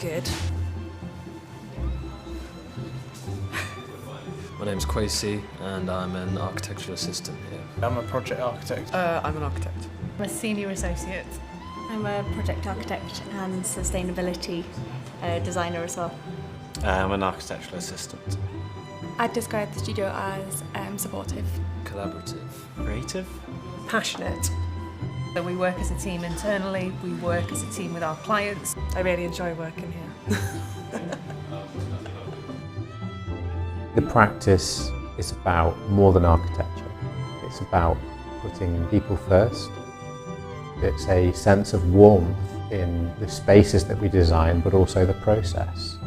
good. My name's Kwesi and I'm an architectural assistant here. I'm a project architect. I'm an architect. I'm a senior associate. I'm a project architect and sustainability designer as well. I'm an architectural assistant. I'd describe the studio as supportive. Collaborative. Creative. Passionate. So we work as a team internally, we work as a team with our clients. I really enjoy working here. The practice is about more than architecture. It's about putting people first. It's a sense of warmth in the spaces that we design, but also the process.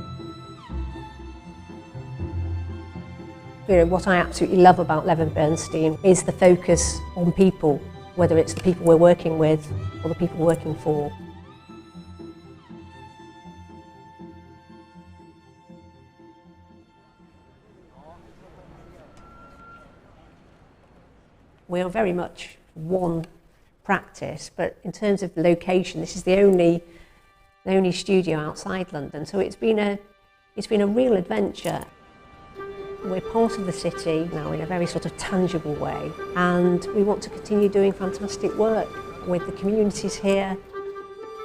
You know, what I absolutely love about Levitt Bernstein is the focus on people, whether it's the people we're working with or the people we're working for. We are very much one practice, but in terms of location, this is the only studio outside London, so it's been a real adventure. We're part of the city now in a very sort of tangible way, and we want to continue doing fantastic work with the communities here.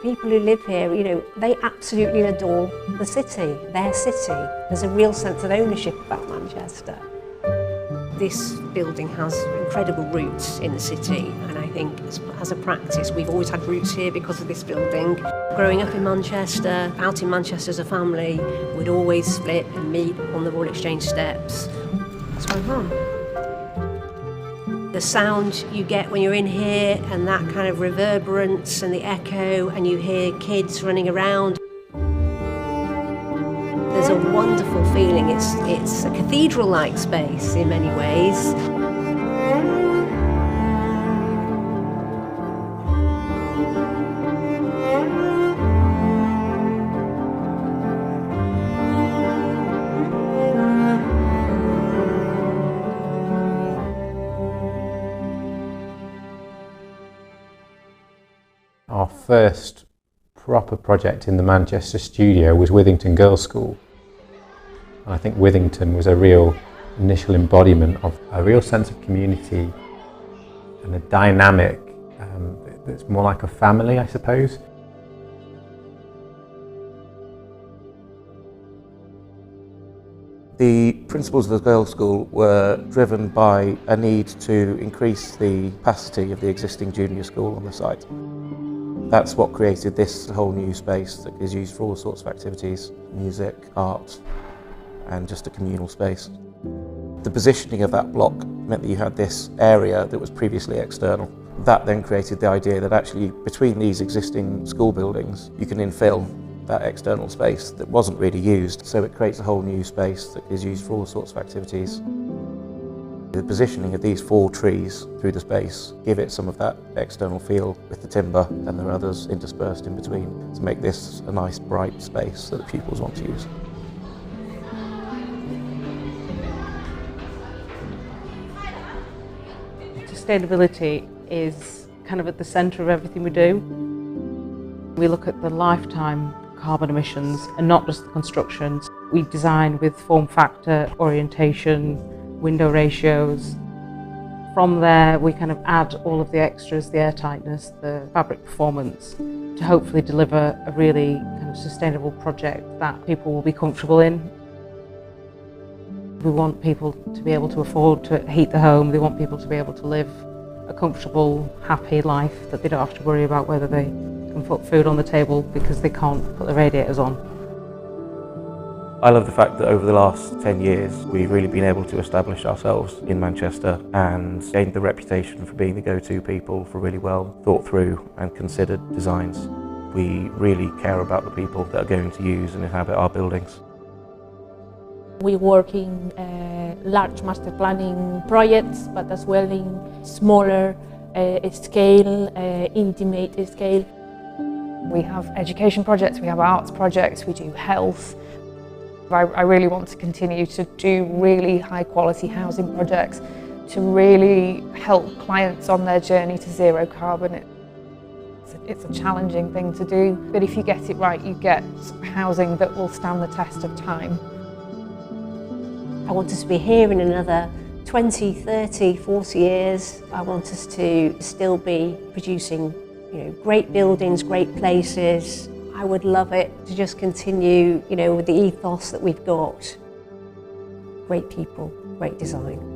People who live here, you know, they absolutely adore the city, their city. There's a real sense of ownership about Manchester. This building has incredible roots in the city, and I think as a practice we've always had roots here because of this building. Growing up in Manchester, out in Manchester as a family, we'd always split and meet on the Royal Exchange steps. That's my home. The sound you get when you're in here and that kind of reverberance and the echo, and you hear kids running around. There's a wonderful feeling. It's a cathedral-like space in many ways. Our first proper project in the Manchester studio was Withington Girls' School. And I think Withington was a real initial embodiment of a real sense of community and a dynamic that's more like a family, I suppose. The principles of the girls' school were driven by a need to increase the capacity of the existing junior school on the site. That's what created this whole new space that is used for all sorts of activities, music, art, and just a communal space. The positioning of that block meant that you had this area that was previously external. That then created the idea that actually between these existing school buildings you can infill that external space that wasn't really used, so it creates a whole new space that is used for all sorts of activities. The positioning of these 4 trees through the space give it some of that external feel with the timber, and there are others interspersed in between to make this a nice bright space that the pupils want to use. Sustainability is kind of at the centre of everything we do. We look at the lifetime carbon emissions and not just the constructions. We design with form factor, orientation, window ratios. From there we kind of add all of the extras, the airtightness, the fabric performance, to hopefully deliver a really kind of sustainable project that people will be comfortable in. We want people to be able to afford to heat the home. They want people to be able to live a comfortable, happy life, that they don't have to worry about whether they can put food on the table because they can't put the radiators on. I love the fact that over the last 10 years we've really been able to establish ourselves in Manchester and gained the reputation for being the go-to people for really well thought through and considered designs. We really care about the people that are going to use and inhabit our buildings. We work in large master planning projects, but as well in smaller scale, intimate scale. We have education projects, we have arts projects, we do health. I really want to continue to do really high quality housing projects to really help clients on their journey to zero carbon. It's a It's a challenging thing to do, but if you get it right, you get housing that will stand the test of time. I want us to be here in another 20, 30, 40 years. I want us to still be producing, great buildings, great places. I would love it to just continue, with the ethos that we've got. Great people, great design.